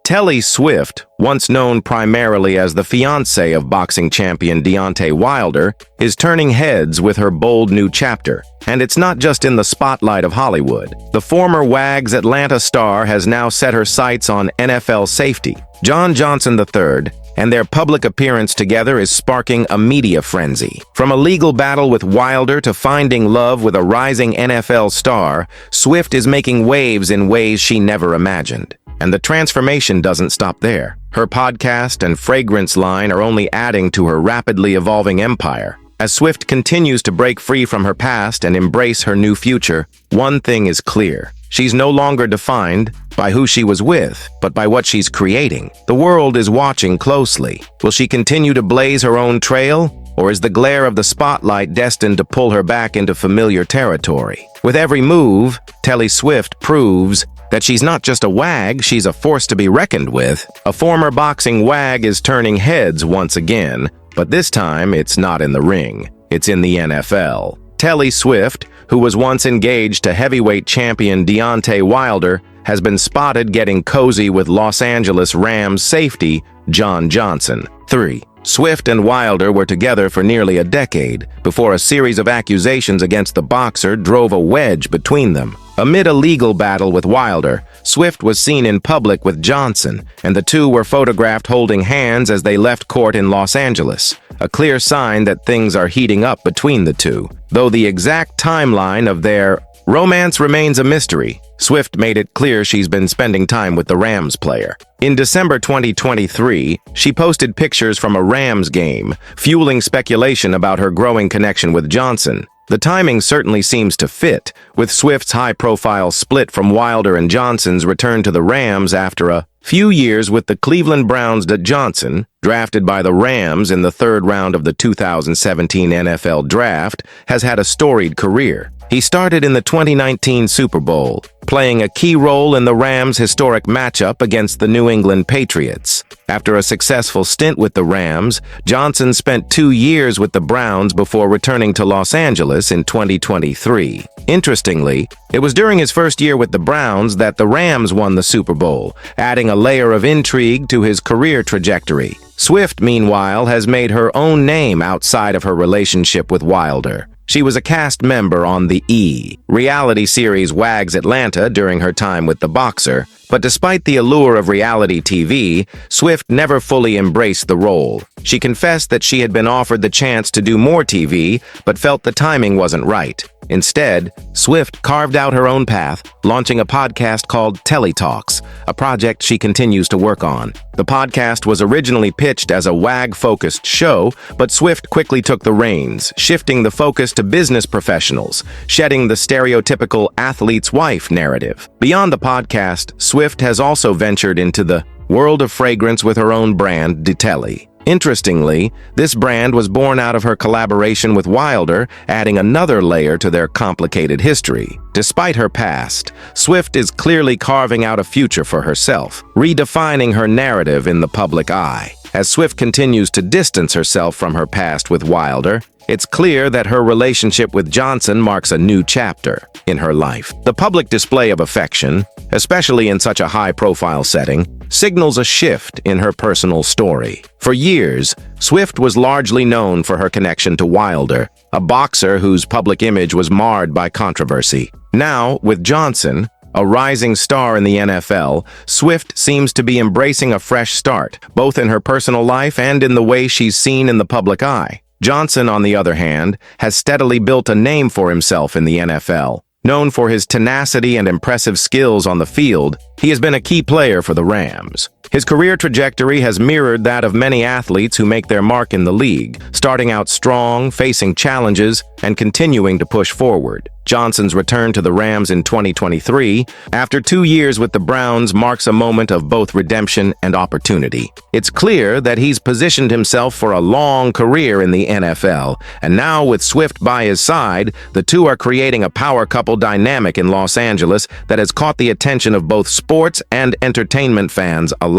Telly Swift, once known primarily as the fiancée of boxing champion Deontay Wilder, is turning heads with her bold new chapter. And it's not just in the spotlight of Hollywood. The former WAG's Atlanta star has now set her sights on NFL safety. John Johnson III, and their public appearance together is sparking a media frenzy. From a legal battle with Wilder to finding love with a rising NFL star, Swift is making waves in ways she never imagined. And the transformation doesn't stop there. Her podcast and fragrance line are only adding to her rapidly evolving empire. As Swift continues to break free from her past and embrace her new future, one thing is clear. She's no longer defined by who she was with, but by what she's creating. The world is watching closely. Will she continue to blaze her own trail, or is the glare of the spotlight destined to pull her back into familiar territory? With every move, Telly Swift proves that she's not just a WAG, she's a force to be reckoned with. A former boxing WAG is turning heads once again, but this time it's not in the ring, it's in the NFL. Telly Swift, who was once engaged to heavyweight champion Deontay Wilder, has been spotted getting cozy with Los Angeles Rams safety John Johnson III. Swift and Wilder were together for nearly a decade before a series of accusations against the boxer drove a wedge between them. Amid a legal battle with Wilder, Swift was seen in public with Johnson, and the two were photographed holding hands as they left court in Los Angeles, a clear sign that things are heating up between the two. Though the exact timeline of their romance remains a mystery, Swift made it clear she's been spending time with the Rams player. In December 2023, she posted pictures from a Rams game, fueling speculation about her growing connection with Johnson. The timing certainly seems to fit, with Swift's high-profile split from Wilder and Johnson's return to the Rams after a few years with the Cleveland Browns. Johnson, drafted by the Rams in the third round of the 2017 NFL Draft, has had a storied career. He started in the 2019 Super Bowl, playing a key role in the Rams' historic matchup against the New England Patriots. After a successful stint with the Rams, Johnson spent 2 years with the Browns before returning to Los Angeles in 2023. Interestingly, it was during his first year with the Browns that the Rams won the Super Bowl, adding a layer of intrigue to his career trajectory. Swift, meanwhile, has made her own name outside of her relationship with Wilder. She was a cast member on the reality series WAG's Atlanta during her time with the boxer, but despite the allure of reality TV, Swift never fully embraced the role. She confessed that she had been offered the chance to do more TV, but felt the timing wasn't right. Instead, Swift carved out her own path, launching a podcast called Telly Talks, a project she continues to work on. The podcast was originally pitched as a WAG-focused show, but Swift quickly took the reins, shifting the focus to business professionals, shedding the stereotypical athlete's wife narrative. Beyond the podcast, Swift has also ventured into the world of fragrance with her own brand, Telly. Interestingly, this brand was born out of her collaboration with Wilder, adding another layer to their complicated history. Despite her past, Swift is clearly carving out a future for herself, redefining her narrative in the public eye. As Swift continues to distance herself from her past with Wilder, it's clear that her relationship with Johnson marks a new chapter in her life. The public display of affection, especially in such a high-profile setting, signals a shift in her personal story. For years, Swift was largely known for her connection to Wilder, a boxer whose public image was marred by controversy. Now, with Johnson, a rising star in the NFL, Swift seems to be embracing a fresh start, both in her personal life and in the way she's seen in the public eye. Johnson, on the other hand, has steadily built a name for himself in the NFL. Known for his tenacity and impressive skills on the field, he has been a key player for the Rams. His career trajectory has mirrored that of many athletes who make their mark in the league, starting out strong, facing challenges, and continuing to push forward. Johnson's return to the Rams in 2023, after 2 years with the Browns, marks a moment of both redemption and opportunity. It's clear that he's positioned himself for a long career in the NFL, and now with Swift by his side, the two are creating a power couple dynamic in Los Angeles that has caught the attention of both sports and entertainment fans alike.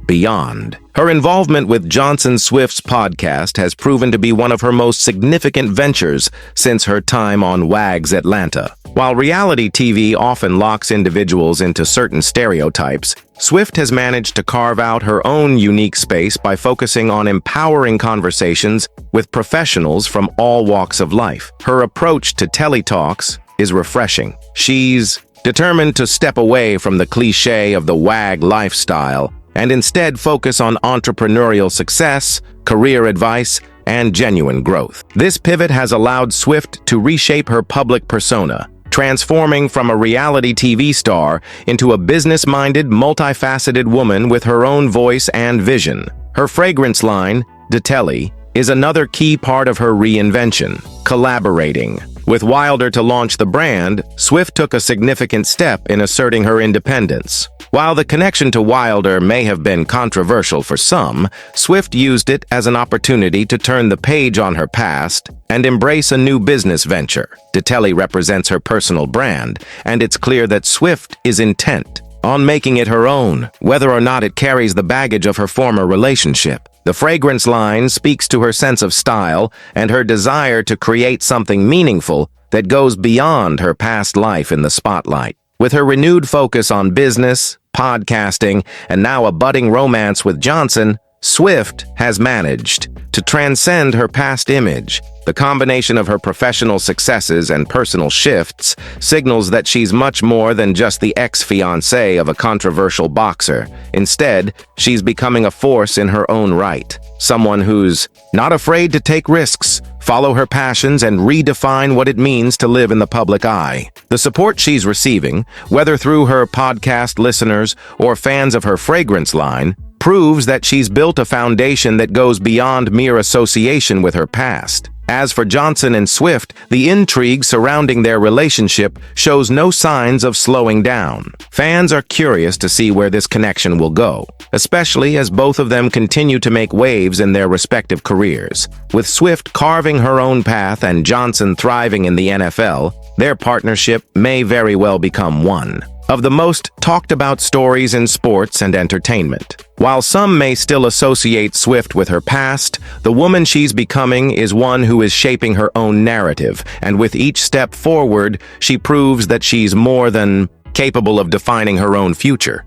Beyond her involvement with Johnson Swift's podcast has proven to be one of her most significant ventures since her time on WAG's Atlanta. While reality TV often locks individuals into certain stereotypes, Swift has managed to carve out her own unique space by focusing on empowering conversations with professionals from all walks of life. Her approach to teletalks is refreshing. She's determined to step away from the cliché of the WAG lifestyle and instead focus on entrepreneurial success, career advice, and genuine growth. This pivot has allowed Swift to reshape her public persona, transforming from a reality TV star into a business-minded, multifaceted woman with her own voice and vision. Her fragrance line, Detelli, is another key part of her reinvention. Collaborating with Wilder to launch the brand, Swift took a significant step in asserting her independence. While the connection to Wilder may have been controversial for some, Swift used it as an opportunity to turn the page on her past and embrace a new business venture. Detelli represents her personal brand, and it's clear that Swift is intent on making it her own, whether or not it carries the baggage of her former relationship. The fragrance line speaks to her sense of style and her desire to create something meaningful that goes beyond her past life in the spotlight. With her renewed focus on business, podcasting, and now a budding romance with Johnson, Swift has managed to transcend her past image. The combination of her professional successes and personal shifts signals that she's much more than just the ex-fiancée of a controversial boxer. Instead, she's becoming a force in her own right. Someone who's not afraid to take risks, follow her passions, and redefine what it means to live in the public eye. The support she's receiving, whether through her podcast listeners or fans of her fragrance line, proves that she's built a foundation that goes beyond mere association with her past. As for Johnson and Swift, the intrigue surrounding their relationship shows no signs of slowing down. Fans are curious to see where this connection will go, especially as both of them continue to make waves in their respective careers. With Swift carving her own path and Johnson thriving in the NFL, their partnership may very well become one of the most talked about stories in sports and entertainment. While some may still associate Swift with her past, the woman she's becoming is one who is shaping her own narrative, and with each step forward, she proves that she's more than capable of defining her own future.